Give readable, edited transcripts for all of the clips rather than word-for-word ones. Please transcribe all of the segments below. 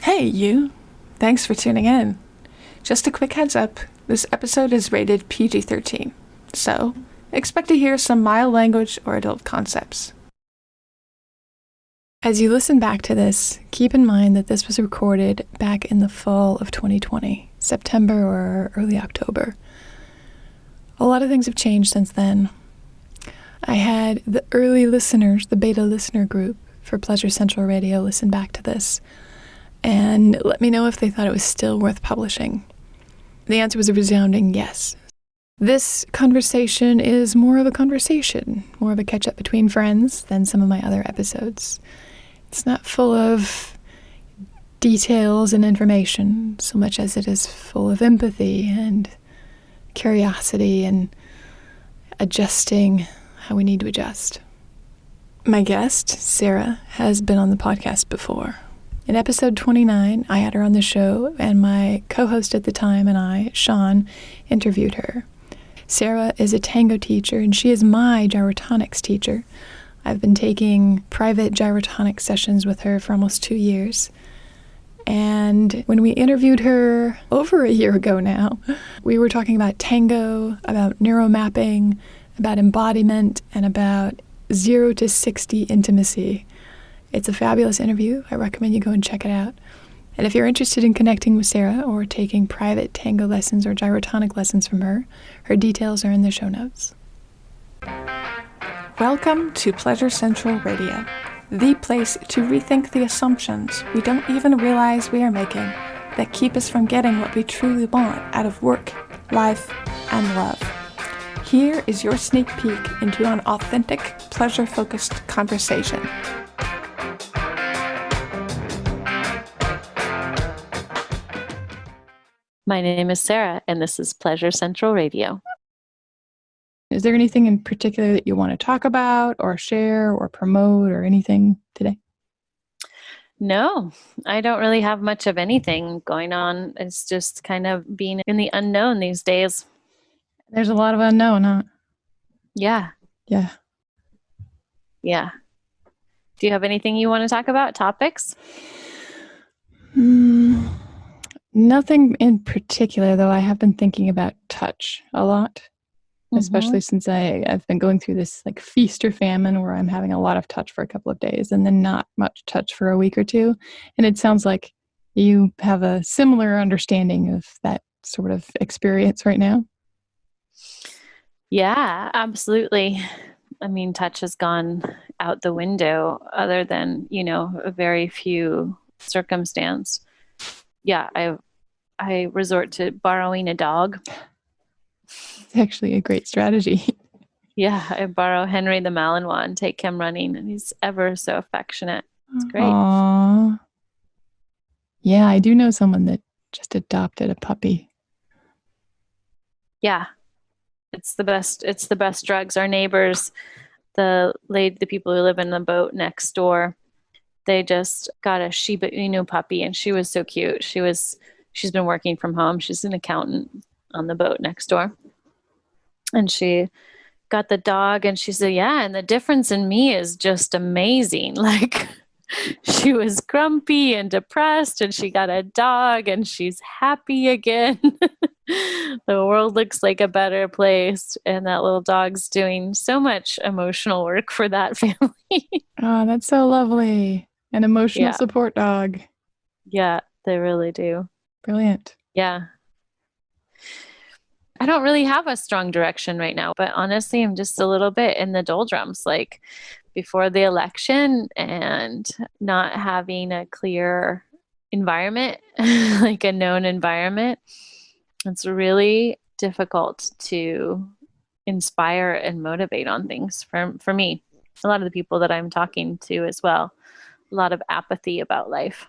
Hey, you. Thanks for tuning in. Just a quick heads up, this episode is rated PG-13, so expect to hear some mild language or adult concepts. As you listen back to this, keep in mind that this was recorded back in the fall of 2020, September or early October. A lot of things have changed since then. I had the early listeners, the beta listener group for Pleasure Central Radio, listen back to this and let me know if they thought it was still worth publishing. The answer was a resounding yes. This conversation is more of a conversation, more of a catch-up between friends than some of my other episodes. It's not full of details and information so much as it is full of empathy and curiosity and adjusting how we need to adjust. My guest, Sara, has been on the podcast before. In episode 29, I had her on the show, and my co-host at the time and I, Sean, interviewed her. Sara is a tango teacher, and she is my gyrotonics teacher. I've been taking private gyrotonic sessions with her for almost 2 years. And when we interviewed her over a year ago now, we were talking about tango, about neuromapping, about embodiment, and about 0 to 60 intimacy. It's a fabulous interview. I recommend you go and check it out. And if you're interested in connecting with Sara or taking private tango lessons or gyrotonic lessons from her, her details are in the show notes. Welcome to Pleasure Central Radio, the place to rethink the assumptions we don't even realize we are making that keep us from getting what we truly want out of work, life, and love. Here is your sneak peek into an authentic, pleasure-focused conversation. My name is Sara, and this is Pleasure Central Radio. Is there anything in particular that you want to talk about or share or promote or anything today? No, I don't really have much of anything going on. It's just kind of being in the unknown these days. There's a lot of unknown, huh? Yeah. Yeah. Do you have anything you want to talk about? Topics? Nothing in particular, though. I have been thinking about touch a lot, especially since I've been going through this like feast or famine where I'm having a lot of touch for a couple of days and then not much touch for a week or two. And it sounds like you have a similar understanding of that sort of experience right now. Yeah, absolutely. I mean, touch has gone out the window other than, a very few circumstance. Yeah, I resort to borrowing a dog. It's actually a great strategy. Yeah, I borrow Henry the Malinois and take him running, and he's ever so affectionate. It's great. Aww. Yeah, I do know someone that just adopted a puppy. Yeah, it's the best. It's the best drugs. Our neighbors, the people who live in the boat next door, they just got a Shiba Inu puppy, and she was so cute. She's been working from home. She's an accountant on the boat next door. And she got the dog and she said, yeah, and the difference in me is just amazing. Like she was grumpy and depressed and she got a dog and she's happy again. The world looks like a better place. And that little dog's doing so much emotional work for that family. Oh, that's so lovely. An emotional support dog. Yeah, they really do. Brilliant. Yeah. I don't really have a strong direction right now, but honestly, I'm just a little bit in the doldrums, like before the election and not having a clear environment, like a known environment. It's really difficult to inspire and motivate on things for me. A lot of the people that I'm talking to as well, a lot of apathy about life.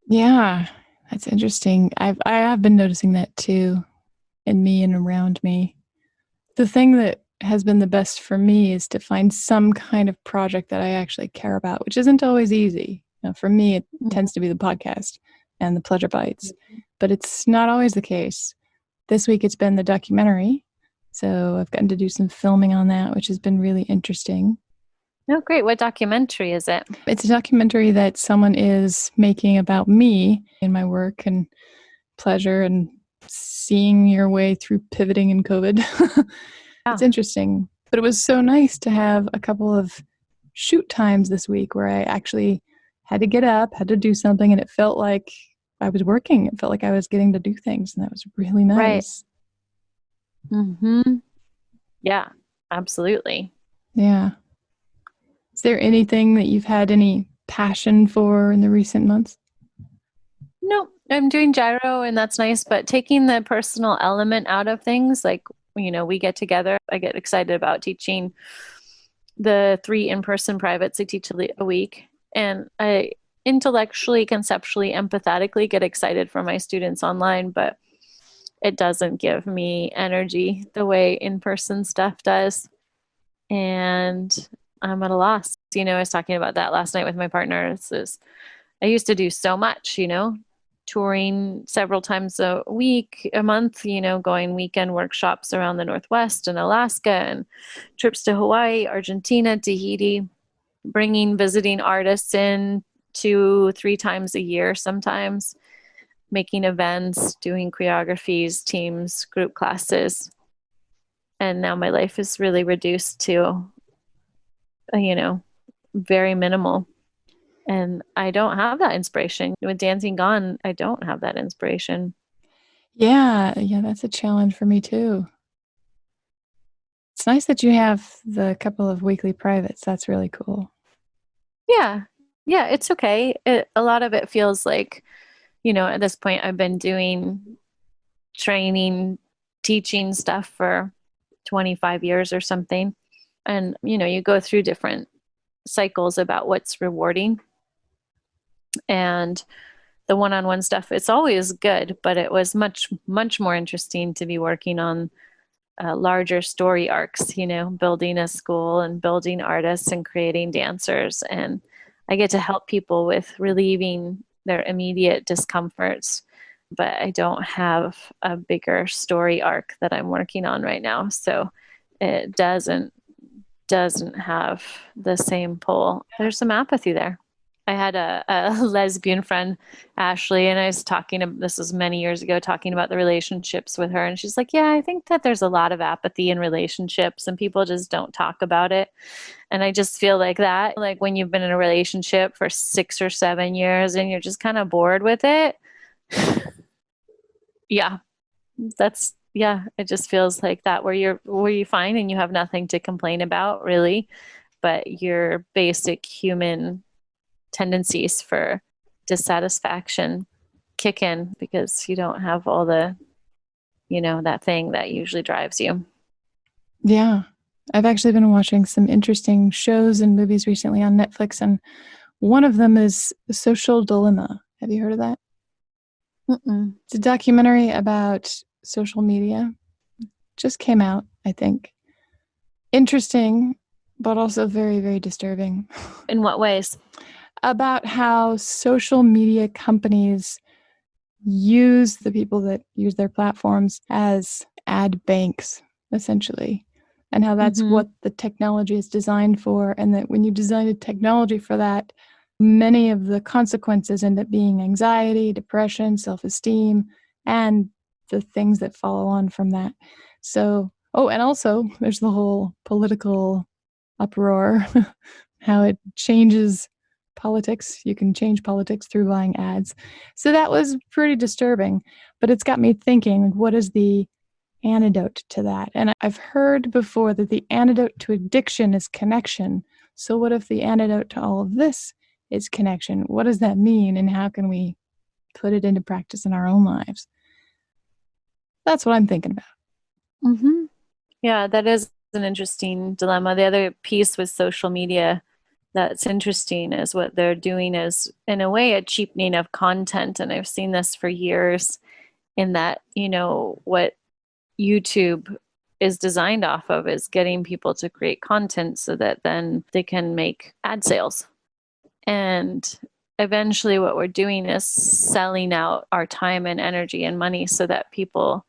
Yeah, that's interesting. I have been noticing that too. In me and around me. The thing that has been the best for me is to find some kind of project that I actually care about, which isn't always easy. For me, it tends to be the podcast and the Pleasure Bites, but it's not always the case. This week, it's been the documentary. So I've gotten to do some filming on that, which has been really interesting. Oh, great. What documentary is it? It's a documentary that someone is making about me and my work and pleasure and seeing your way through pivoting in COVID. It's Yeah. interesting. But it was so nice to have a couple of shoot times this week where I actually had to get up, had to do something, and it felt like I was working. It felt like I was getting to do things, and that was really Right. nice. Mm-hmm. Yeah, absolutely. Yeah. Is there anything that you've had any passion for in the recent months? No, I'm doing gyro and that's nice, but taking the personal element out of things, like, we get together, I get excited about teaching the 3 in-person privates I teach a week. And I intellectually, conceptually, empathetically get excited for my students online, but it doesn't give me energy the way in-person stuff does. And I'm at a loss. I was talking about that last night with my partner. I used to do so much, touring several times a week, a month, going weekend workshops around the Northwest and Alaska and trips to Hawaii, Argentina, Tahiti, visiting artists in 2, 3 times a year sometimes, making events, doing choreographies, teams, group classes. And now my life is really reduced to, very minimal. And I don't have that inspiration. With dancing gone, I don't have that inspiration. Yeah, that's a challenge for me too. It's nice that you have the couple of weekly privates. That's really cool. Yeah. Yeah, it's okay. A lot of it feels like, at this point, I've been doing training, teaching stuff for 25 years or something. And, you go through different cycles about what's rewarding. And the one-on-one stuff, it's always good, but it was much, much more interesting to be working on larger story arcs, building a school and building artists and creating dancers. And I get to help people with relieving their immediate discomforts, but I don't have a bigger story arc that I'm working on right now. So it doesn't have the same pull. There's some apathy there. I had a lesbian friend, Ashley, and I was this was many years ago, talking about the relationships with her. And she's like, yeah, I think that there's a lot of apathy in relationships and people just don't talk about it. And I just feel like that, like when you've been in a relationship for 6 or 7 years and you're just kind of bored with it. Yeah, it just feels like that where you find and you have nothing to complain about really, but your basic human tendencies for dissatisfaction kick in because you don't have all the, that thing that usually drives you. Yeah. I've actually been watching some interesting shows and movies recently on Netflix, and one of them is Social Dilemma. Have you heard of that? Mm-mm. It's a documentary about social media. Just came out, I think. Interesting, but also very, very disturbing. In what ways? About how social media companies use the people that use their platforms as ad banks, essentially, and how that's Mm-hmm. what the technology is designed for. And that when you design a technology for that, many of the consequences end up being anxiety, depression, self-esteem, and the things that follow on from that. So, and also there's the whole political uproar, how it changes politics. You can change politics through buying ads. So that was pretty disturbing, but it's got me thinking, what is the antidote to that? And I've heard before that the antidote to addiction is connection. So what if the antidote to all of this is connection? What does that mean, and how can we put it into practice in our own lives? That's what I'm thinking about. Mm-hmm. Yeah, that is an interesting dilemma. The other piece with social media that's interesting is what they're doing is, in a way, a cheapening of content. And I've seen this for years in that, what YouTube is designed off of is getting people to create content so that then they can make ad sales. And eventually, what we're doing is selling out our time and energy and money so that people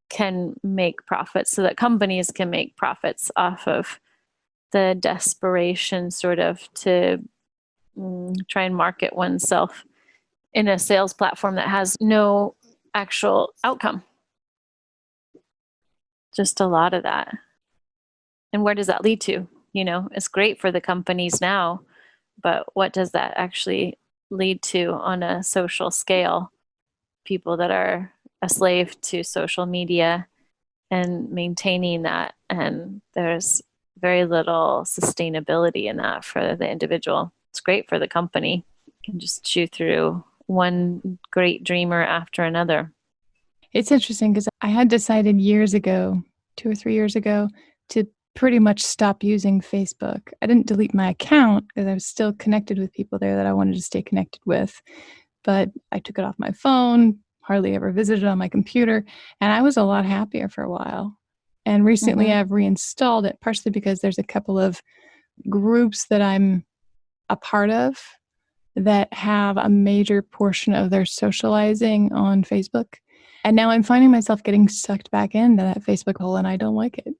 can make profits, so that companies can make profits off of the desperation sort of to try and market oneself in a sales platform that has no actual outcome. Just a lot of that. And where does that lead to? It's great for the companies now, but what does that actually lead to on a social scale? People that are a slave to social media and maintaining that. And there's very little sustainability in that for the individual. It's great for the company. You can just chew through one great dreamer after another. It's interesting because I had decided years ago, 2 or 3 years ago, to pretty much stop using Facebook. I didn't delete my account because I was still connected with people there that I wanted to stay connected with. But I took it off my phone, hardly ever visited on my computer, and I was a lot happier for a while. And recently I've reinstalled it, partially because there's a couple of groups that I'm a part of that have a major portion of their socializing on Facebook. And now I'm finding myself getting sucked back into that Facebook hole, and I don't like it.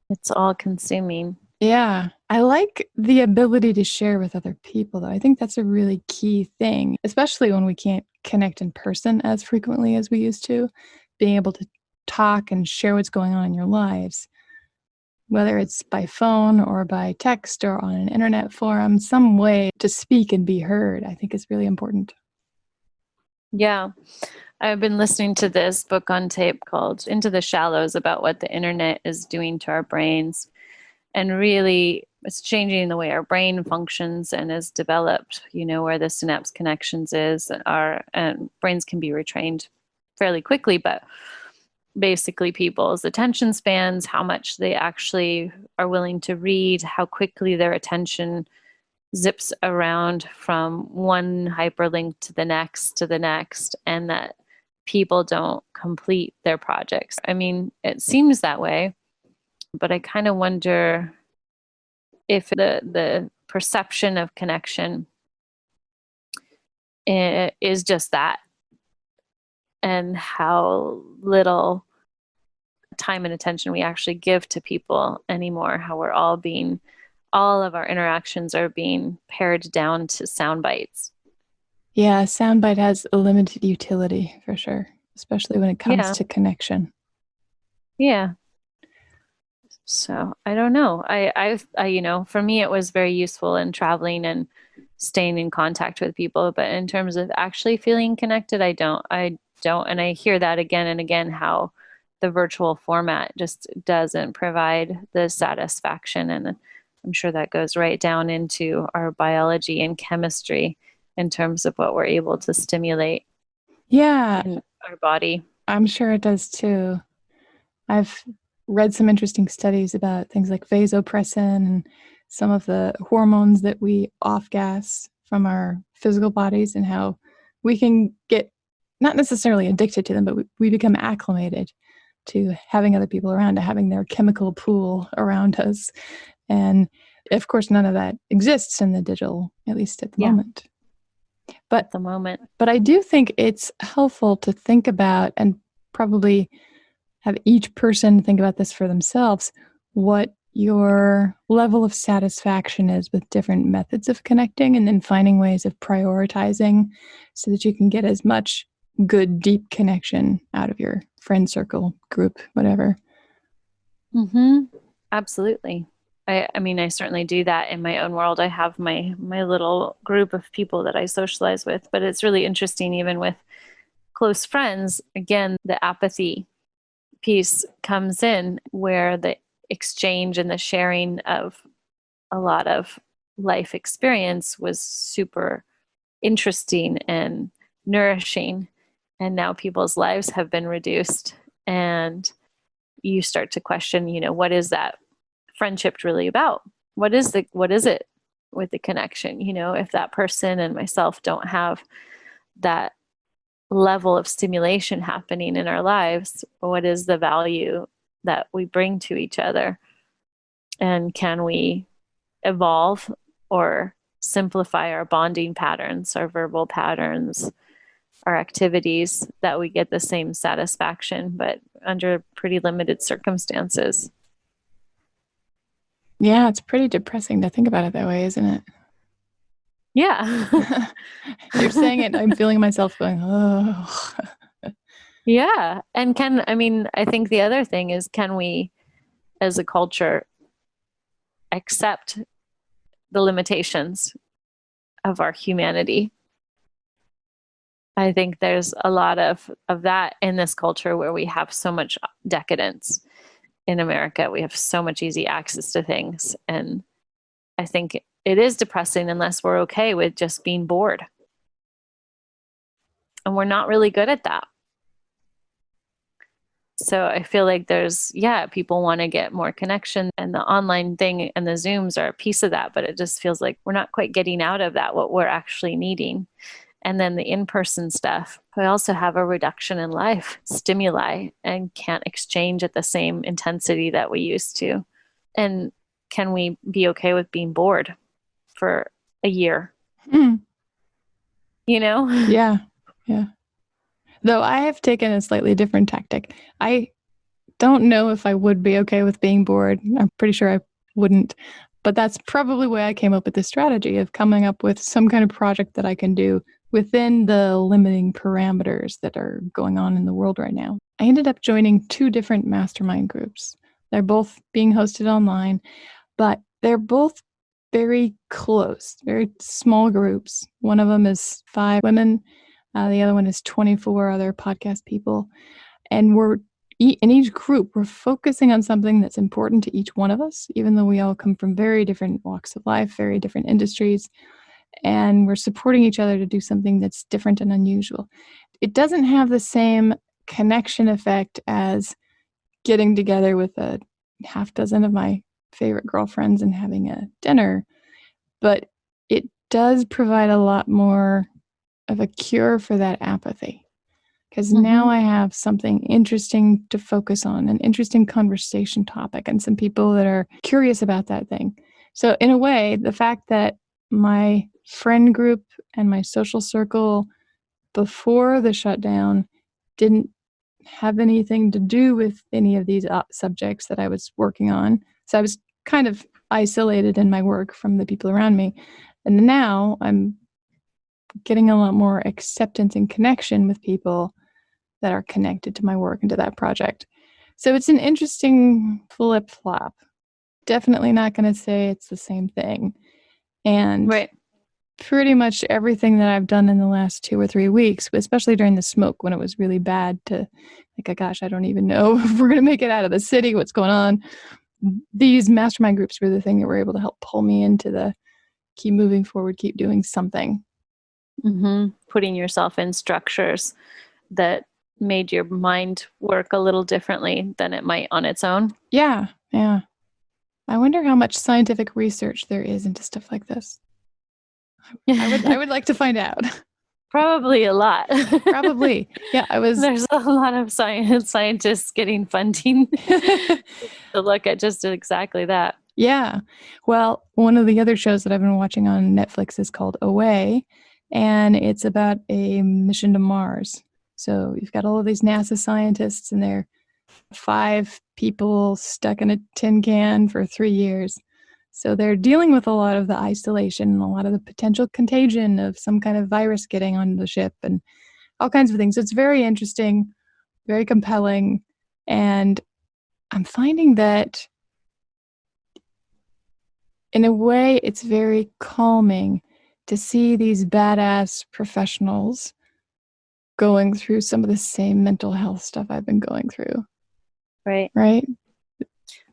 It's all consuming. Yeah. I like the ability to share with other people, though. I think that's a really key thing, especially when we can't connect in person as frequently as we used to. Being able to talk and share what's going on in your lives, whether it's by phone or by text or on an internet forum, some way to speak and be heard, I think is really important. Yeah. I've been listening to this book on tape called Into the Shallows about what the internet is doing to our brains. And really, it's changing the way our brain functions and is developed, where the synapse connections and brains can be retrained fairly quickly, but basically people's attention spans, how much they actually are willing to read, how quickly their attention zips around from one hyperlink to the next, and that people don't complete their projects. I mean, it seems that way, but I kind of wonder if the perception of connection is just that, and how little time and attention we actually give to people anymore, how all of our interactions are being pared down to sound bites. Yeah, soundbite has a limited utility for sure, especially when it comes to connection. Yeah. So I don't know. I, for me, it was very useful in traveling and staying in contact with people. But in terms of actually feeling connected, I don't. And I hear that again and again, how the virtual format just doesn't provide the satisfaction. And I'm sure that goes right down into our biology and chemistry in terms of what we're able to stimulate. Yeah. In our body. I'm sure it does too. I've read some interesting studies about things like vasopressin and some of the hormones that we off-gas from our physical bodies, and how we can get not necessarily addicted to them, but we become acclimated to having other people around, to having their chemical pool around us. And of course, none of that exists in the digital, at least at the moment. But I do think it's helpful to think about, and probably have each person think about this for themselves, what your level of satisfaction is with different methods of connecting, and then finding ways of prioritizing so that you can get as much good, deep connection out of your friend circle, group, whatever. Absolutely. I mean, I certainly do that in my own world. I have my little group of people that I socialize with, but it's really interesting, even with close friends, again, the apathy piece comes in, where the exchange and the sharing of a lot of life experience was super interesting and nourishing. And now people's lives have been reduced, and you start to question, what is that friendship really about? What is it with the connection? If that person and myself don't have that level of stimulation happening in our lives, what is the value that we bring to each other? And can we evolve or simplify our bonding patterns, our verbal patterns, our activities, that we get the same satisfaction, but under pretty limited circumstances? Yeah, it's pretty depressing to think about it that way, isn't it? Yeah. You're saying it, I'm feeling myself going, oh. Yeah. And I think the other thing is, can we as a culture accept the limitations of our humanity? I think there's a lot of that in this culture where we have so much decadence in America. We have so much easy access to things. And I think it is depressing unless we're okay with just being bored. And we're not really good at that. So I feel like people want to get more connection, and the online thing and the Zooms are a piece of that, but it just feels like we're not quite getting out of that what we're actually needing. And then the in-person stuff, we also have a reduction in life stimuli and can't exchange at the same intensity that we used to. And can we be okay with being bored for a year? You know? Yeah. Yeah. Though I have taken a slightly different tactic. I don't know if I would be okay with being bored. I'm pretty sure I wouldn't. But that's probably why I came up with the strategy of coming up with some kind of project that I can do within the limiting parameters that are going on in the world right now. I ended up joining 2 different mastermind groups. They're both being hosted online, but they're both very close, very small groups. One of them is 5 women. The other one is 24 other podcast people. And in each group, we're focusing on something that's important to each one of us, even though we all come from very different walks of life, very different industries, and we're supporting each other to do something that's different and unusual. It doesn't have the same connection effect as getting together with a half dozen of my favorite girlfriends and having a dinner, but it does provide a lot more of a cure for that apathy. Because now I have something interesting to focus on, an interesting conversation topic, and some people that are curious about that thing. So in a way, the fact that my friend group and my social circle before the shutdown didn't have anything to do with any of these subjects that I was working on. So I was kind of isolated in my work from the people around me. And now I'm getting a lot more acceptance and connection with people that are connected to my work and to that project. So it's an interesting flip-flop. Definitely not going to say it's the same thing. And Right. pretty much everything that I've done in the last 2 or 3 weeks, especially during the smoke when it was really bad to like, gosh, I don't even know if we're going to make it out of the city, what's going on. These mastermind groups were the thing that were able to help pull me into the keep moving forward, keep doing something. Putting yourself in structures that made your mind work a little differently than it might on its own. Yeah. I wonder how much scientific research there is into stuff like this. I would like to find out. Probably a lot. Probably. Yeah, There's a lot of scientists getting funding to look at just exactly that. Yeah. Well, one of the other shows that I've been watching on Netflix is called Away, and it's about a mission to Mars. So you've got all of these NASA scientists, and they're 5 people stuck in a tin can for 3 years. So they're dealing with a lot of the isolation and a lot of the potential contagion of some kind of virus getting on the ship and all kinds of things. So it's very interesting, very compelling, and I'm finding that in a way it's very calming to see these badass professionals going through some of the same mental health stuff I've been going through. Right.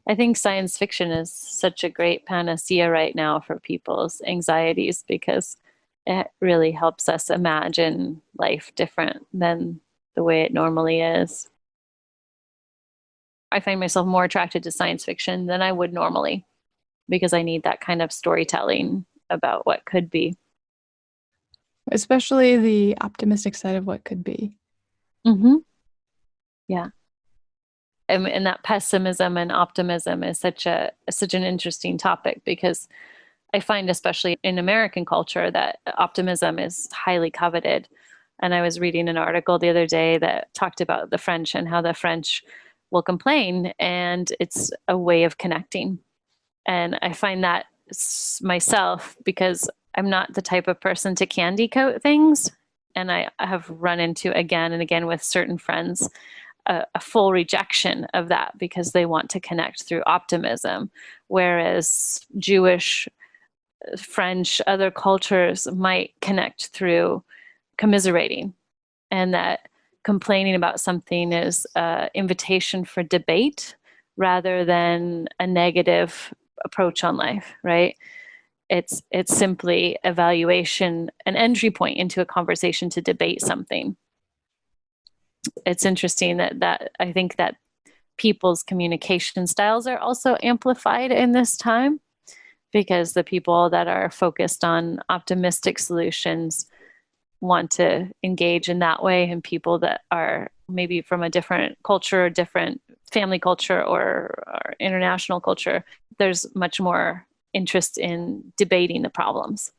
I think science fiction is such a great panacea right now for people's anxieties because it really helps us imagine life different than the way it normally is. I find myself more attracted to science fiction than I would normally because I need that kind of storytelling about what could be. Especially the optimistic side of what could be. Yeah. And that pessimism and optimism is such an interesting topic because I find, especially in American culture, that optimism is highly coveted. And I was reading an article the other day that talked about the French and how the French will complain, and it's a way of connecting. And I find that myself, because I'm not the type of person to candy coat things. And I have run into again and again with certain friends a full rejection of that because they want to connect through optimism, whereas Jewish, French, other cultures might connect through commiserating, and that complaining about something is an invitation for debate rather than a negative approach on life, right? It's simply evaluation, an entry point into a conversation to debate something. It's interesting that I think that people's communication styles are also amplified in this time, because the people that are focused on optimistic solutions want to engage in that way, and people that are maybe from a different culture, different family culture or international culture, there's much more interest in debating the problems,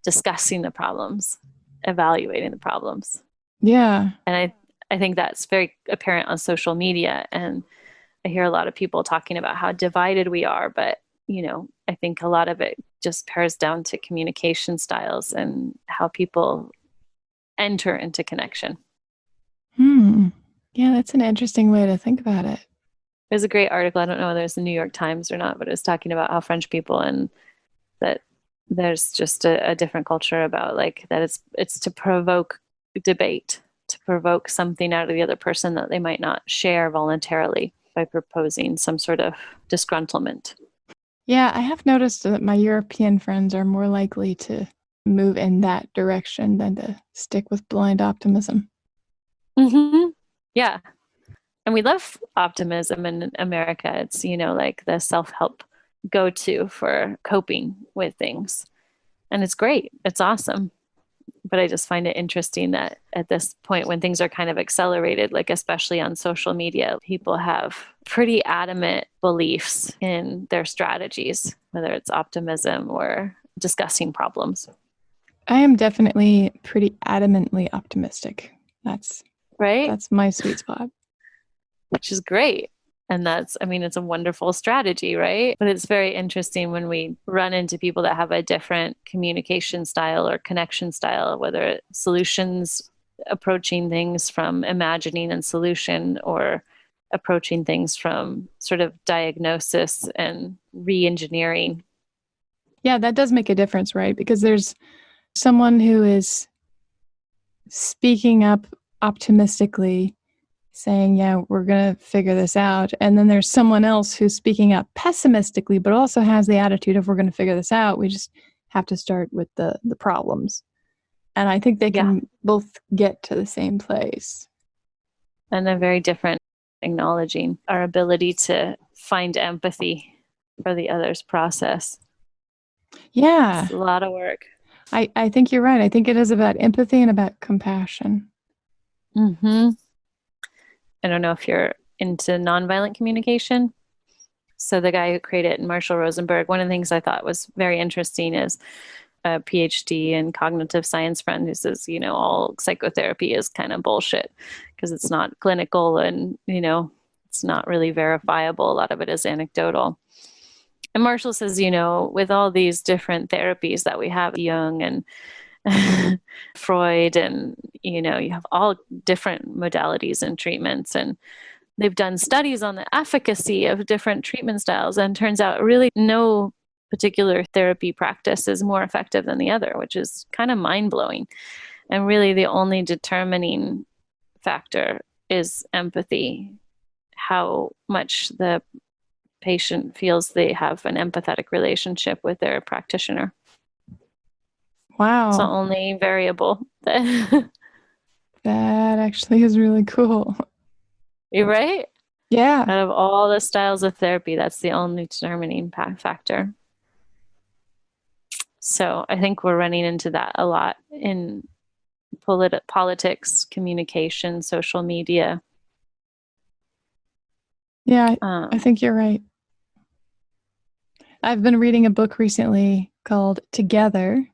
discussing the problems, evaluating the problems. Yeah. And I think that's very apparent on social media. And I hear a lot of people talking about how divided we are, but I think a lot of it just pares down to communication styles and how people enter into connection. Yeah, that's an interesting way to think about it. There's a great article, I don't know whether it's the New York Times or not, but it was talking about how French people, and that there's just a different culture about like that it's to provoke debate, to provoke something out of the other person that they might not share voluntarily by proposing some sort of disgruntlement. Yeah, I have noticed that my European friends are more likely to move in that direction than to stick with blind optimism. Mm-hmm. Yeah. And we love optimism in America. It's, like the self-help go-to for coping with things. And it's great. It's awesome. But I just find it interesting that at this point when things are kind of accelerated, like especially on social media, people have pretty adamant beliefs in their strategies, whether it's optimism or discussing problems. I am definitely pretty adamantly optimistic. That's right. That's my sweet spot. Which is great. And it's a wonderful strategy, right? But it's very interesting when we run into people that have a different communication style or connection style, whether it's solutions, approaching things from imagining and solution, or approaching things from sort of diagnosis and re-engineering. Yeah, that does make a difference, right? Because there's someone who is speaking up optimistically, saying, yeah, we're going to figure this out. And then there's someone else who's speaking up pessimistically, but also has the attitude of, we're going to figure this out. We just have to start with the problems. And I think they can both get to the same place. And they're very different, acknowledging our ability to find empathy for the other's process. Yeah. It's a lot of work. I think you're right. I think it is about empathy and about compassion. Mm-hmm. I don't know if you're into nonviolent communication. So the guy who created it, Marshall Rosenberg, one of the things I thought was very interesting is a PhD in cognitive science friend who says, all psychotherapy is kind of bullshit because it's not clinical and, it's not really verifiable. A lot of it is anecdotal. And Marshall says, with all these different therapies that we have, Jung and Freud, and, you have all different modalities and treatments, and they've done studies on the efficacy of different treatment styles, and turns out really no particular therapy practice is more effective than the other, which is kind of mind-blowing. And really the only determining factor is empathy, how much the patient feels they have an empathetic relationship with their practitioner. Wow. It's the only variable. That actually is really cool. You're right? Yeah. Out of all the styles of therapy, that's the only determining factor. So I think we're running into that a lot in politics, communication, social media. Yeah, I think you're right. I've been reading a book recently called Together,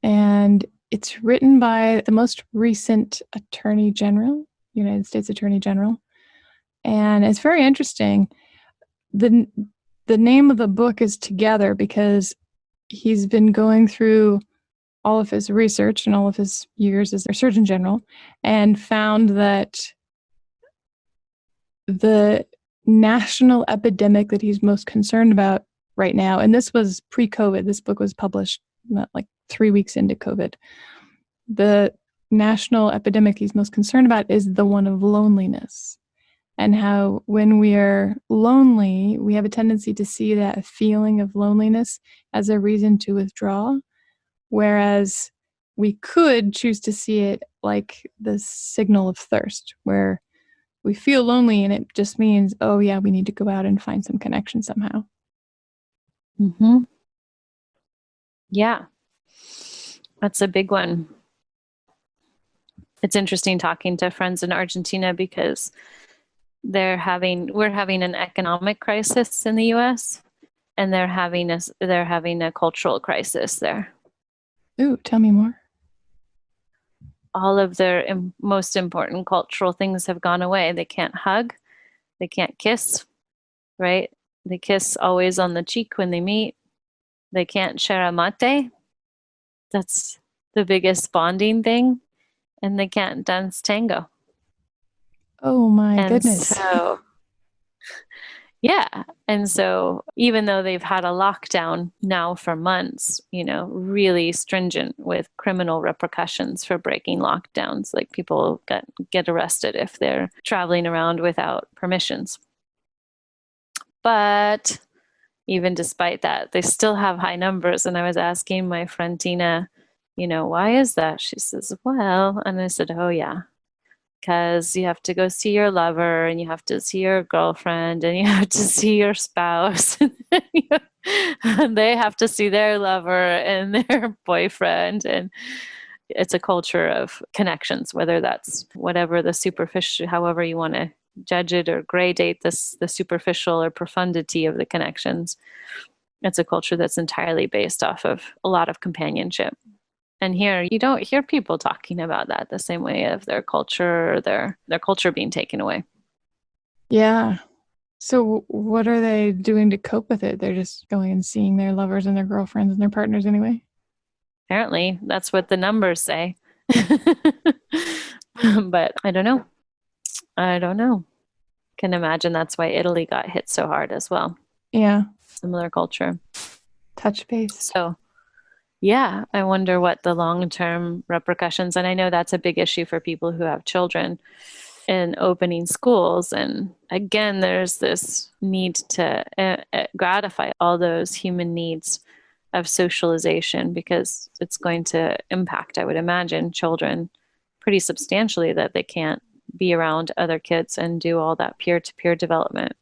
and it's written by the most recent Attorney General, United States Attorney General. And it's very interesting. the name of the book is Together because he's been going through all of his research and all of his years as a Surgeon General and found that the national epidemic that he's most concerned about right now, and this was pre-COVID, this book was published like 3 weeks into COVID. The national epidemic he's most concerned about is the one of loneliness, and how when we are lonely, we have a tendency to see that feeling of loneliness as a reason to withdraw, whereas we could choose to see it like the signal of thirst, where we feel lonely and it just means, oh yeah, we need to go out and find some connection somehow. Mm-hmm. Yeah, that's a big one. It's interesting talking to friends in Argentina because we're having an economic crisis in the U.S. and they're having a cultural crisis there. Ooh, tell me more. All of their most important cultural things have gone away. They can't hug, they can't kiss, right? They kiss always on the cheek when they meet. They can't share a mate. That's the biggest bonding thing. And they can't dance tango. Oh my And goodness. so, yeah. And so even though they've had a lockdown now for months, really stringent with criminal repercussions for breaking lockdowns, like people get arrested if they're traveling around without permissions. But even despite that, they still have high numbers. And I was asking my friend Tina, why is that? She says, well, and I said, oh yeah, because you have to go see your lover and you have to see your girlfriend and you have to see your spouse and they have to see their lover and their boyfriend. And it's a culture of connections, whether that's whatever the superficial, however you want to judge it or gradate the superficial or profundity of the connections. It's a culture that's entirely based off of a lot of companionship. And here you don't hear people talking about that the same way of their culture or their culture being taken away. Yeah. So what are they doing to cope with it? They're just going and seeing their lovers and their girlfriends and their partners anyway? Apparently, that's what the numbers say. But I don't know. Can imagine that's why Italy got hit so hard as well. Yeah. Similar culture. Touch base. So yeah, I wonder what the long-term repercussions, and I know that's a big issue for people who have children in opening schools. And again, there's this need to gratify all those human needs of socialization because it's going to impact, I would imagine, children pretty substantially, that they can't be around other kids and do all that peer-to-peer development.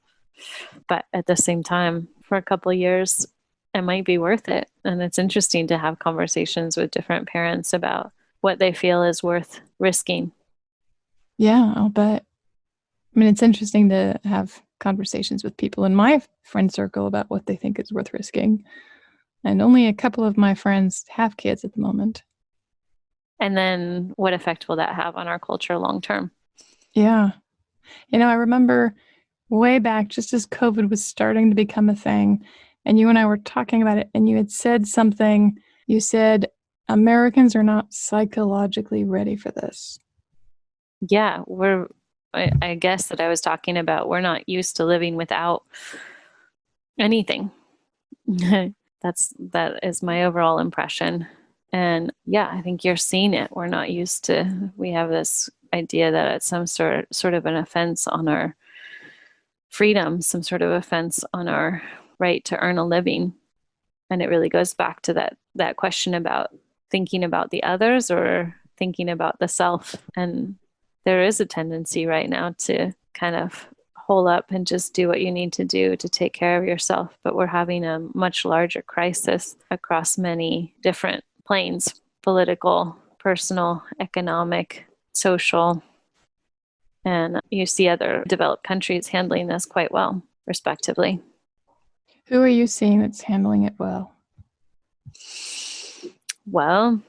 But at the same time, for a couple of years, it might be worth it. And it's interesting to have conversations with different parents about what they feel is worth risking. Yeah, I'll bet. I mean, it's interesting to have conversations with people in my friend circle about what they think is worth risking. And only a couple of my friends have kids at the moment. And then what effect will that have on our culture long term? Yeah. I remember way back, just as COVID was starting to become a thing, and you and I were talking about it, and you had said something. You said, Americans are not psychologically ready for this. Yeah, I guess that I was talking about, we're not used to living without anything. That is my overall impression. And yeah, I think you're seeing it. We're not used to, we have this idea that it's some sort of an offense on our freedom, some sort of offense on our right to earn a living. And it really goes back to that question about thinking about the others or thinking about the self. And there is a tendency right now to kind of hole up and just do what you need to do to take care of yourself. But we're having a much larger crisis across many different planes: political, personal, economic, social. And you see other developed countries handling this quite well, respectively. Who are you seeing that's handling it well? Well,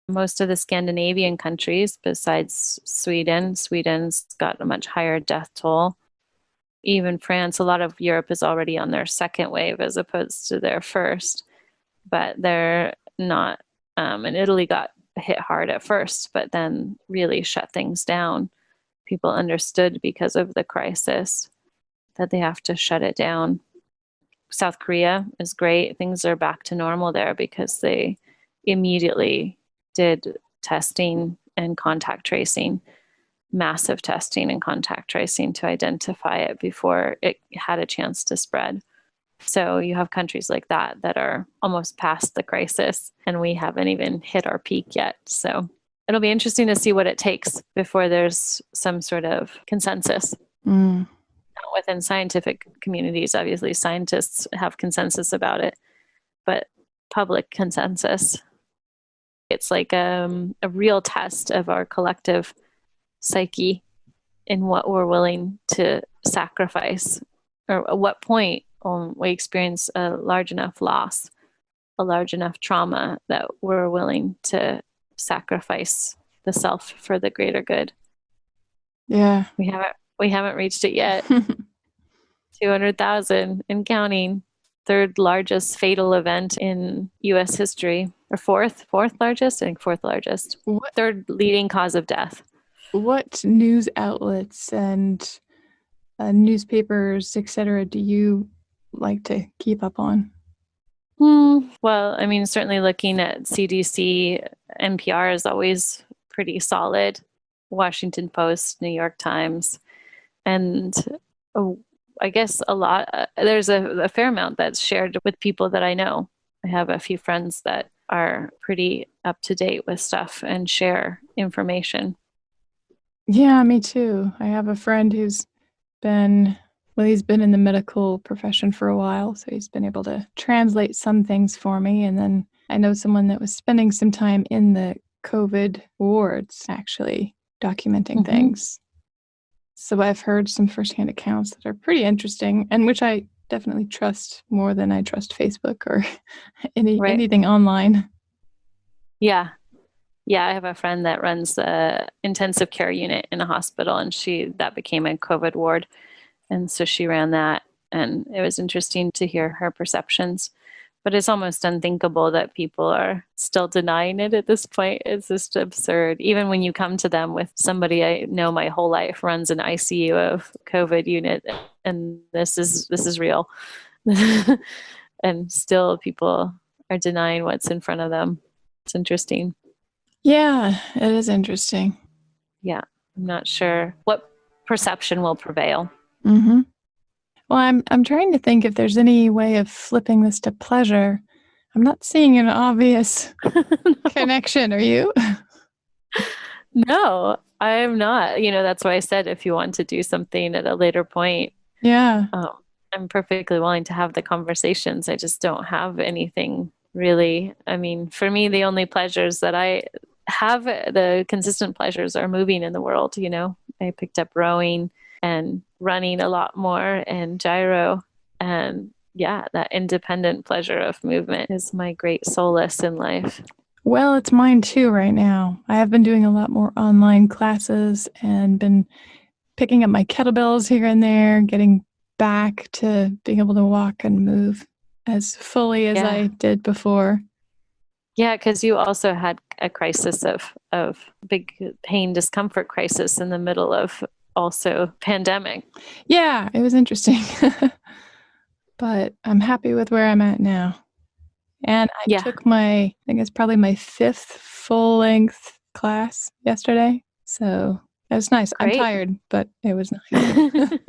most of the Scandinavian countries, besides Sweden. Sweden's got a much higher death toll. even France, a lot of Europe is already on their second wave as opposed to their first, but they're not. And Italy got hit hard at first, but then really shut things down. People understood because of the crisis that they have to shut it down. South Korea is great. Things are back to normal there because they immediately did testing and contact tracing, massive testing and contact tracing to identify it before it had a chance to spread. So you have countries like that that are almost past the crisis, and we haven't even hit our peak yet. So it'll be interesting to see what it takes before there's some sort of consensus. Within scientific communities, obviously scientists have consensus about it, but public consensus, it's like a real test of our collective psyche in what we're willing to sacrifice, or at what point we experience a large enough loss, a large enough trauma that we're willing to sacrifice the self for the greater good. Yeah. We haven't reached it yet. 200,000 and counting. Third largest fatal event in U.S. history, or fourth largest. I think fourth largest. Third leading cause of death. What news outlets and newspapers, etc., do you like to keep up on? Well, I mean, certainly looking at CDC, NPR is always pretty solid. Washington Post, New York Times, and I guess there's a fair amount that's shared with people that I know. I have a few friends that are pretty up to date with stuff and share information. Yeah, me too. I have a friend who's he's been in the medical profession for a while, so he's been able to translate some things for me. And then I know someone that was spending some time in the COVID wards, actually documenting things. So I've heard some firsthand accounts that are pretty interesting, and which I definitely trust more than I trust Facebook or anything online. Yeah. I have a friend that runs the intensive care unit in a hospital, and that became a COVID ward. And so she ran that, and it was interesting to hear her perceptions. But it's almost unthinkable that people are still denying it at this point. It's just absurd. Even when you come to them with somebody I know my whole life runs an ICU of COVID unit, and this is real. And still people are denying what's in front of them. It's interesting. Yeah, it is interesting. Yeah, I'm not sure what perception will prevail. Well, I'm trying to think if there's any way of flipping this to pleasure. I'm not seeing an obvious connection. Are you? No, I am not. That's why I said if you want to do something at a later point, I'm perfectly willing to have the conversations. I just don't have anything really. I mean, for me, the only pleasures that I have, the consistent pleasures, are moving in the world. I picked up rowing and running a lot more, and gyro, and that independent pleasure of movement is my great solace in life. Well, it's mine too right now. I have been doing a lot more online classes and been picking up my kettlebells here and there, getting back to being able to walk and move as fully as I did before. Yeah, because you also had a crisis of big pain, discomfort crisis in the middle of also pandemic. Yeah, it was interesting. But I'm happy with where I'm at now. And I took I think it's probably my 5th full-length class yesterday. So it was nice. Great. I'm tired, but it was nice.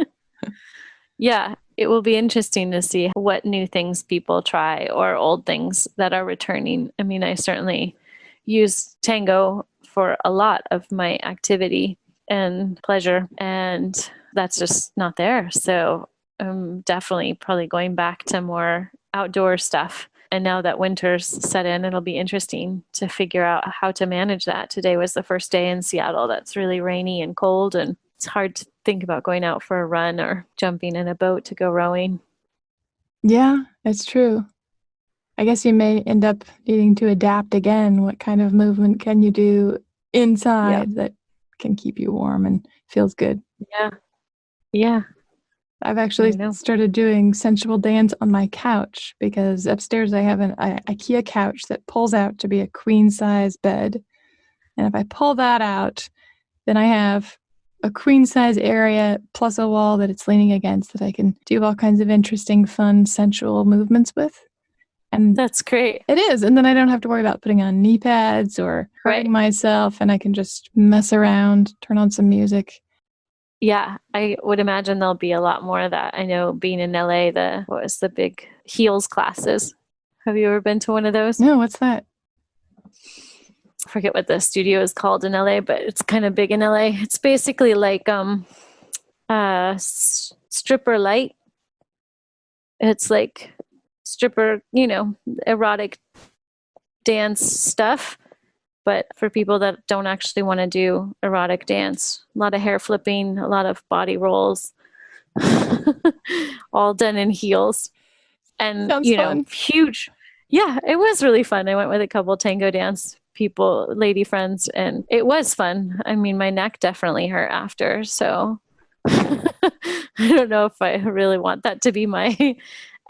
Yeah, it will be interesting to see what new things people try, or old things that are returning. I mean, I certainly use tango for a lot of my activity and pleasure, and that's just not there. So I'm definitely probably going back to more outdoor stuff. And now that winter's set in, it'll be interesting to figure out how to manage that. Today was the first day in Seattle that's really rainy and cold, and it's hard to think about going out for a run or jumping in a boat to go rowing. Yeah, it's true. I guess you may end up needing to adapt again. What kind of movement can you do inside that can keep you warm and feels good? Yeah. I've I actually know. started doing sensual dance on my couch because upstairs I have an IKEA couch that pulls out to be a queen size bed. And if I pull that out, then I have a queen size area plus a wall that it's leaning against that I can do all kinds of interesting, fun, sensual movements with. And That's great. it is. And then I don't have to worry about putting on knee pads or hurting Right. myself. And I can just mess around, turn on some music. Yeah, I would imagine there'll be a lot more of that. I know being in LA, what was the big heels classes? Have you ever been to one of those? No, what's that? I forget what the studio is called in LA, but it's kind of big in LA. It's basically like stripper light. It's like stripper, erotic dance stuff, but for people that don't actually want to do erotic dance. A lot of hair flipping, a lot of body rolls, all done in heels. And, Sounds fun. huge. Yeah, it was really fun. I went with a couple tango dance people, lady friends, and it was fun. I mean, my neck definitely hurt after. So I don't know if I really want that to be my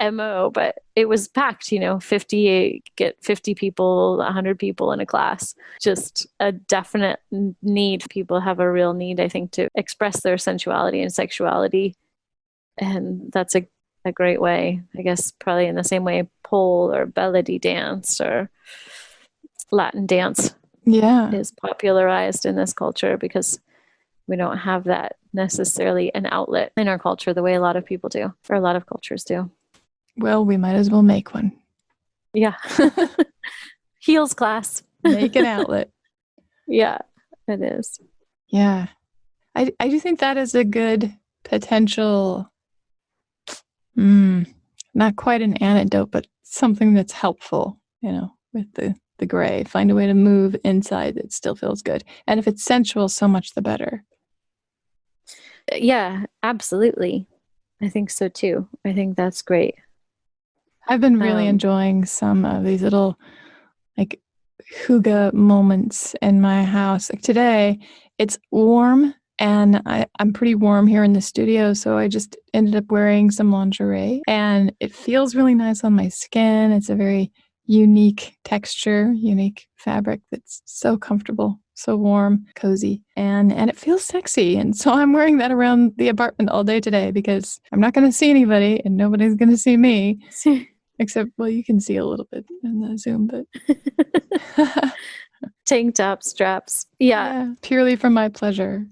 MO, but it was packed, 50, get 50 people, 100 people in a class. Just a definite need. People have a real need, I think, to express their sensuality and sexuality. And that's a great way, I guess, probably in the same way pole or belly dance or Latin dance is popularized in this culture, because we don't have that necessarily an outlet in our culture the way a lot of people do, or a lot of cultures do. Well, we might as well make one. Yeah. Heels class. Make an outlet. Yeah, it is. Yeah. I do think that is a good potential, not quite an antidote, but something that's helpful, with the gray. Find a way to move inside that still feels good. And if it's sensual, so much the better. Yeah, absolutely. I think so too. I think that's great. I've been really enjoying some of these little like hygge moments in my house. Like today, it's warm and I'm pretty warm here in the studio, so I just ended up wearing some lingerie and it feels really nice on my skin. It's a very unique texture, unique fabric that's so comfortable, so warm, cozy, and it feels sexy. And so I'm wearing that around the apartment all day today because I'm not going to see anybody and nobody's going to see me. Except, well, you can see a little bit in the Zoom, but tank top straps. Yeah. Purely for my pleasure.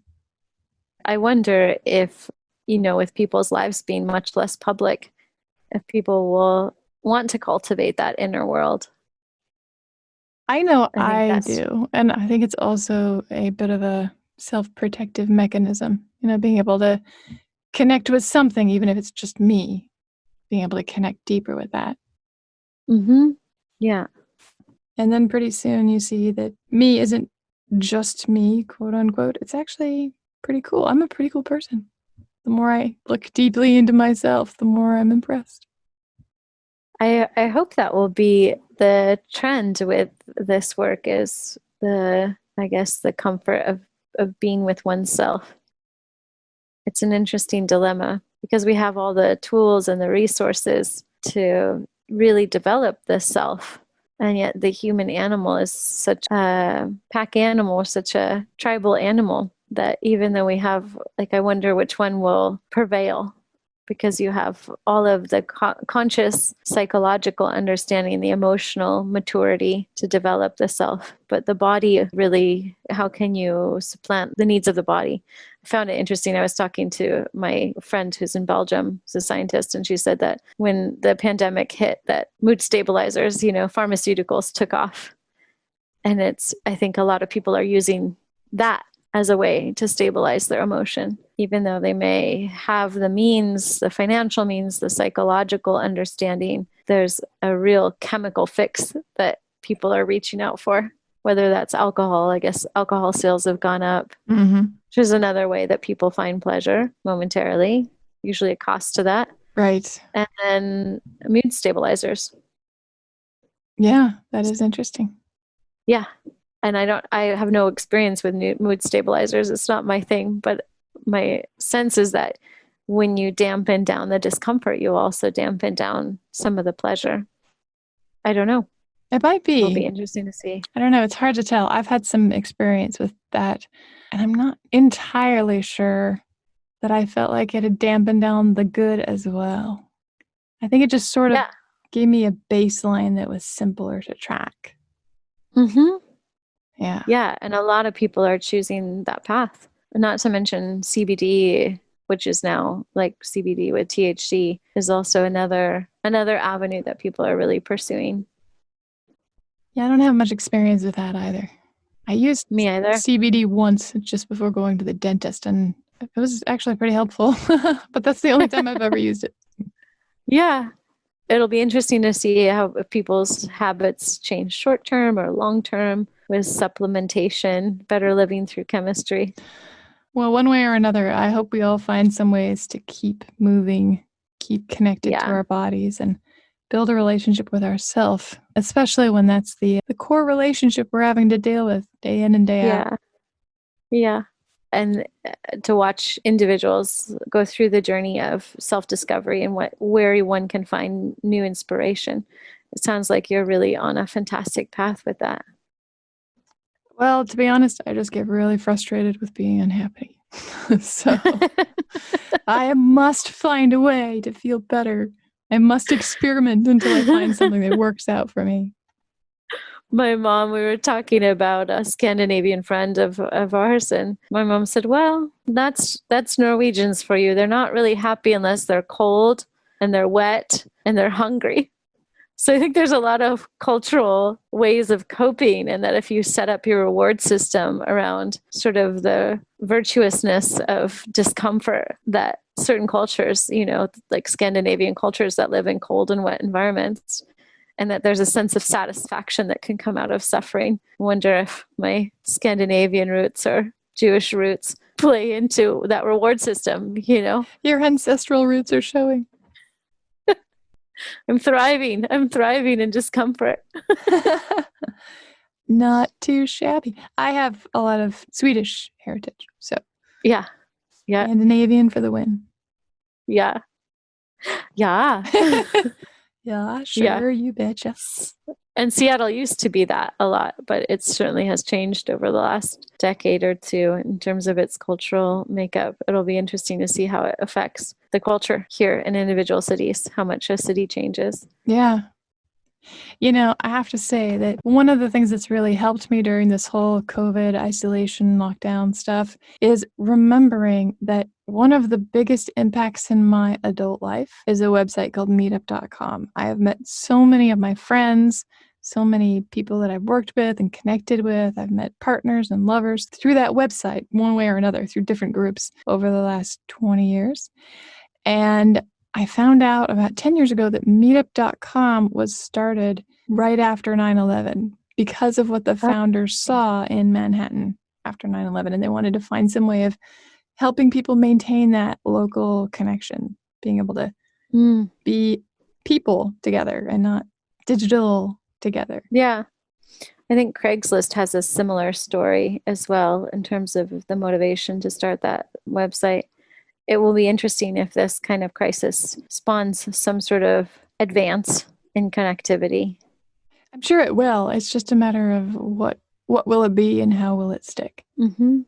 I wonder if, with people's lives being much less public, if people will want to cultivate that inner world. I know I do. And I think it's also a bit of a self-protective mechanism, being able to connect with something, even if it's just me, being able to connect deeper with that. Mm-hmm. Yeah. And then pretty soon you see that me isn't just me, quote unquote. It's actually pretty cool. I'm a pretty cool person. The more I look deeply into myself, the more I'm impressed. I hope that will be the trend with this work, is the comfort of being with oneself. It's an interesting dilemma because we have all the tools and the resources to really develop the self. And yet the human animal is such a pack animal, such a tribal animal, that even though we have, I wonder which one will prevail, because you have all of the conscious psychological understanding, the emotional maturity to develop the self. But the body, really, how can you supplant the needs of the body? I found it interesting. I was talking to my friend who's in Belgium, who's a scientist, and she said that when the pandemic hit, that mood stabilizers, pharmaceuticals took off. And I think a lot of people are using that as a way to stabilize their emotion, even though they may have the means, the financial means, the psychological understanding. There's a real chemical fix that people are reaching out for, whether that's alcohol. I guess alcohol sales have gone up, which is another way that people find pleasure momentarily, usually a cost to that. Right. And then mood stabilizers. Yeah, that is interesting. Yeah. And I have no experience with mood stabilizers. It's not my thing, but my sense is that when you dampen down the discomfort, you also dampen down some of the pleasure. I don't know. It might be. It'll be interesting to see. I don't know. It's hard to tell. I've had some experience with that, and I'm not entirely sure that I felt like it had dampened down the good as well. I think it just sort of gave me a baseline that was simpler to track. Mm-hmm. Yeah. Yeah. And a lot of people are choosing that path. Not to mention CBD, which is now like CBD with THC, is also another avenue that people are really pursuing. Yeah, I don't have much experience with that either. I used Me either. CBD once just before going to the dentist, and it was actually pretty helpful. But that's the only time I've ever used it. Yeah. It'll be interesting to see how people's habits change short term or long term with supplementation, better living through chemistry. Well, one way or another, I hope we all find some ways to keep moving, keep connected to our bodies, and build a relationship with ourselves, especially when that's the core relationship we're having to deal with day in and day out. Yeah. And to watch individuals go through the journey of self-discovery and where one can find new inspiration. It sounds like you're really on a fantastic path with that. Well, to be honest, I just get really frustrated with being unhappy. So I must find a way to feel better. I must experiment until I find something that works out for me. My mom, we were talking about a Scandinavian friend of ours, and my mom said, well, that's Norwegians for you. They're not really happy unless they're cold and they're wet and they're hungry. So I think there's a lot of cultural ways of coping, and that if you set up your reward system around sort of the virtuousness of discomfort, that certain cultures, like Scandinavian cultures that live in cold and wet environments, and that there's a sense of satisfaction that can come out of suffering. I wonder if my Scandinavian roots or Jewish roots play into that reward system, Your ancestral roots are showing. I'm thriving in discomfort. Not too shabby. I have a lot of Swedish heritage, so yeah. Scandinavian for the win. Yeah. Yeah, sure, you betcha. And Seattle used to be that a lot, but it certainly has changed over the last decade or two in terms of its cultural makeup. It'll be interesting to see how it affects the culture here in individual cities, how much a city changes. Yeah. I have to say that one of the things that's really helped me during this whole COVID isolation lockdown stuff is remembering that one of the biggest impacts in my adult life is a website called meetup.com. I have met so many of my friends, so many people that I've worked with and connected with. I've met partners and lovers through that website, one way or another, through different groups over the last 20 years. And I found out about 10 years ago that meetup.com was started right after 9/11 because of what the founders saw in Manhattan after 9/11. And they wanted to find some way of helping people maintain that local connection, being able to be people together and not digital together. Yeah. I think Craigslist has a similar story as well in terms of the motivation to start that website. It will be interesting if this kind of crisis spawns some sort of advance in connectivity. I'm sure it will. It's just a matter of what will it be and how will it stick. Mm-hmm.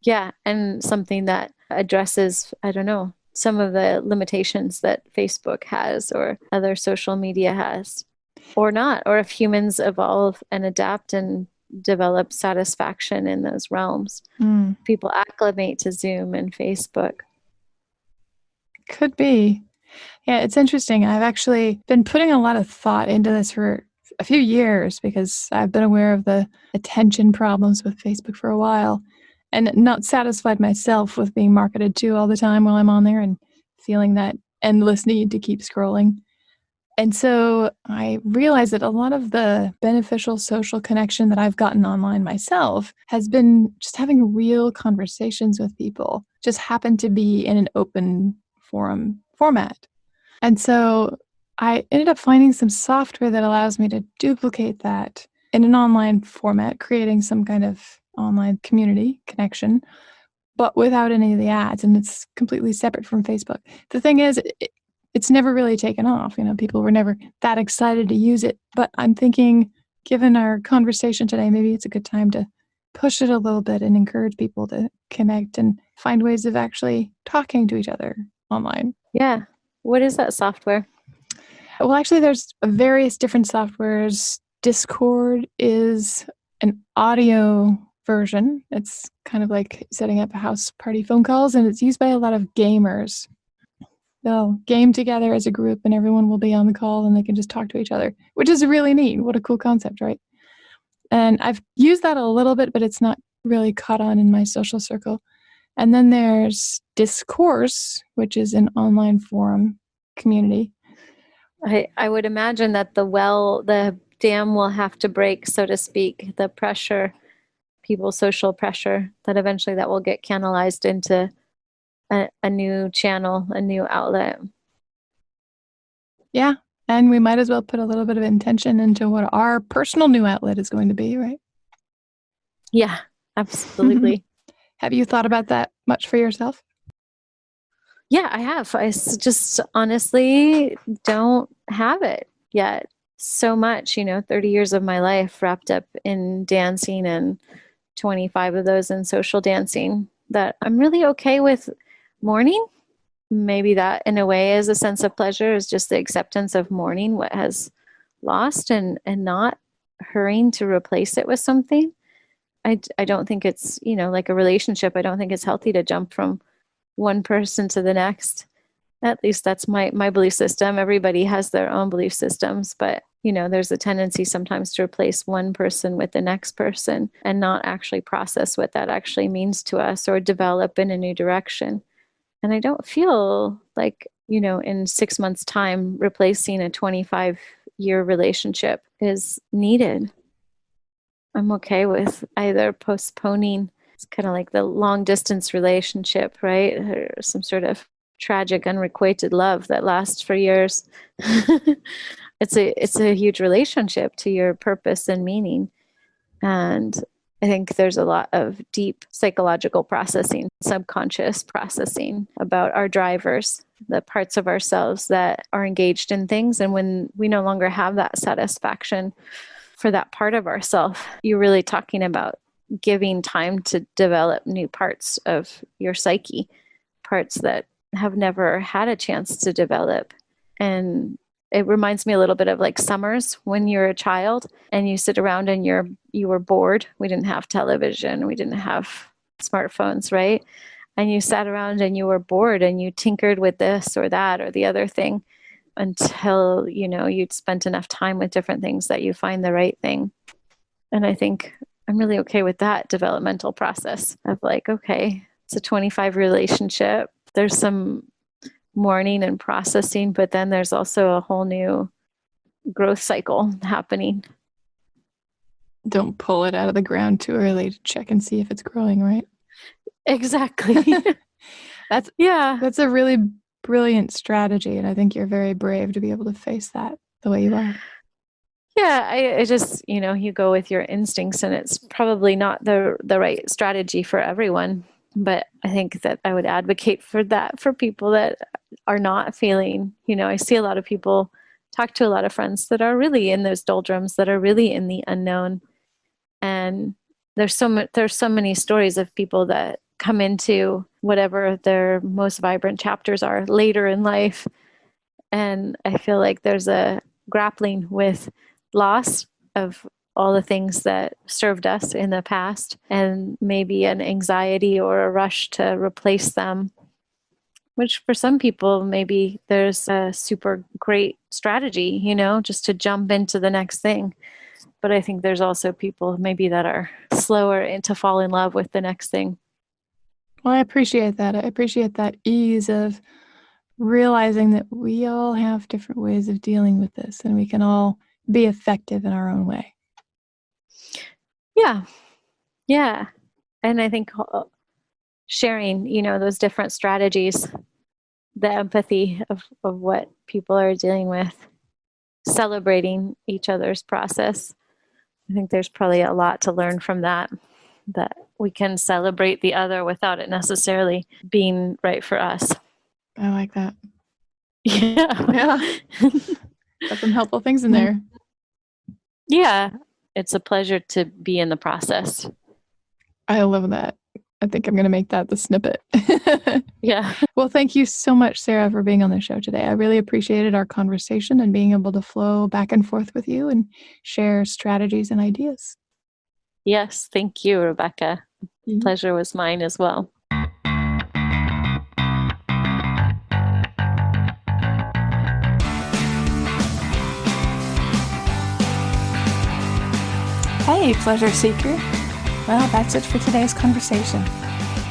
Yeah, and something that addresses, I don't know, some of the limitations that Facebook has or other social media has, or not, or if humans evolve and adapt and develop satisfaction in those realms. People acclimate to Zoom and Facebook. Could be. Yeah, it's interesting. I've actually been putting a lot of thought into this for a few years because I've been aware of the attention problems with Facebook for a while and not satisfied myself with being marketed to all the time while I'm on there and feeling that endless need to keep scrolling. And so I realized that a lot of the beneficial social connection that I've gotten online myself has been just having real conversations with people, just happen to be in an open forum format. And so I ended up finding some software that allows me to duplicate that in an online format, creating some kind of online community connection but without any of the ads, and it's completely separate from Facebook. The thing is, it's never really taken off. People were never that excited to use it. But I'm thinking, given our conversation today, maybe it's a good time to push it a little bit and encourage people to connect and find ways of actually talking to each other online. Yeah. What is that software? Well, actually, there's various different softwares. Discord is an audio version. It's kind of like setting up a house party phone calls, and it's used by a lot of gamers. They'll game together as a group, and everyone will be on the call, and they can just talk to each other, which is really neat. What a cool concept, right? And I've used that a little bit, but it's not really caught on in my social circle. And then there's Discourse, which is an online forum community. I would imagine that the dam will have to break, so to speak, the pressure, people's social pressure, that eventually that will get canalized into a new channel, a new outlet. Yeah. And we might as well put a little bit of intention into what our personal new outlet is going to be, right? Yeah, absolutely. Have you thought about that much for yourself? Yeah, I have. Just honestly don't have it yet. So much, 30 years of my life wrapped up in dancing and 25 of those in social dancing, that I'm really okay with mourning. Maybe that in a way is a sense of pleasure, is just the acceptance of mourning what has lost and not hurrying to replace it with something. I don't think it's, like a relationship. I don't think it's healthy to jump from one person to the next. At least that's my belief system. Everybody has their own belief systems, but there's a tendency sometimes to replace one person with the next person and not actually process what that actually means to us or develop in a new direction. And I don't feel like, in 6 months' time, replacing a 25-year relationship is needed. I'm okay with either postponing. It's kind of like the long distance relationship, right? Or some sort of tragic unrequited love that lasts for years. It's a huge relationship to your purpose and meaning. And I think there's a lot of deep psychological processing, subconscious processing about our drivers, the parts of ourselves that are engaged in things. And when we no longer have that satisfaction for that part of ourselves, you're really talking about giving time to develop new parts of your psyche, parts that have never had a chance to develop. And it reminds me a little bit of like summers when you're a child and you sit around and you were bored. We didn't have television. We didn't have smartphones, right? And you sat around and you were bored and you tinkered with this or that or the other thing until, you'd spent enough time with different things that you find the right thing. And I think I'm really okay with that developmental process of like, okay, it's a 25 relationship. There's some mourning and processing, but then there's also a whole new growth cycle happening. Don't pull it out of the ground too early to check and see if it's growing, right? Exactly. That's a really brilliant strategy, and I think you're very brave to be able to face that the way you are. Yeah, I just, you go with your instincts, and it's probably not the right strategy for everyone. But I think that I would advocate for that for people that are not feeling, I see a lot of people, talk to a lot of friends that are really in those doldrums, that are really in the unknown. And there's so many stories of people that come into whatever their most vibrant chapters are later in life. And I feel like there's a grappling with loss of all the things that served us in the past, and maybe an anxiety or a rush to replace them, which for some people, maybe there's a super great strategy, just to jump into the next thing. But I think there's also people maybe that are slower and to fall in love with the next thing. Well, I appreciate that. I appreciate that ease of realizing that we all have different ways of dealing with this, and we can all be effective in our own way. Yeah. Yeah. And I think sharing, those different strategies, the empathy of what people are dealing with, celebrating each other's process. I think there's probably a lot to learn from that. that we can celebrate the other without it necessarily being right for us. I like that. Yeah. Got some helpful things in there. Yeah. It's a pleasure to be in the process. I love that. I think I'm going to make that the snippet. Yeah. Well, thank you so much, Sara, for being on the show today. I really appreciated our conversation and being able to flow back and forth with you and share strategies and ideas. Yes. Thank you, Rebecca. Pleasure was mine as well. Hey, Pleasure Seeker. Well, that's it for today's conversation.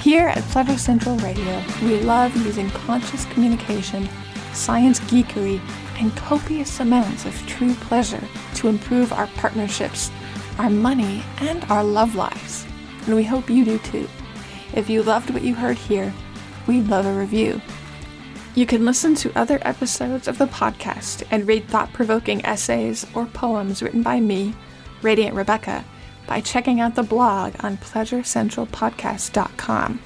Here at Pleasure Central Radio, we love using conscious communication, science geekery, and copious amounts of true pleasure to improve our partnerships, our money, and our love lives. And we hope you do too. If you loved what you heard here, we'd love a review. You can listen to other episodes of the podcast and read thought-provoking essays or poems written by me, Radiant Rebecca, by checking out the blog on pleasurecentralpodcast.com.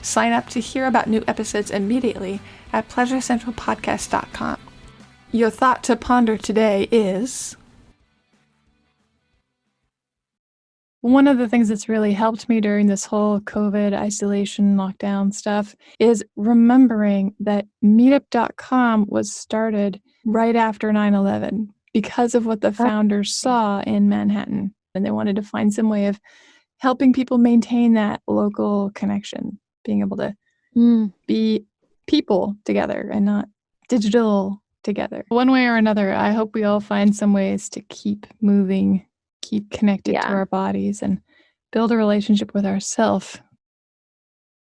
Sign up to hear about new episodes immediately at pleasurecentralpodcast.com. Your thought to ponder today is: one of the things that's really helped me during this whole COVID isolation lockdown stuff is remembering that meetup.com was started right after 9/11 because of what the founders saw in Manhattan. And they wanted to find some way of helping people maintain that local connection, being able to be people together and not digital together. One way or another, I hope we all find some ways to keep moving, keep connected to our bodies, and build a relationship with ourselves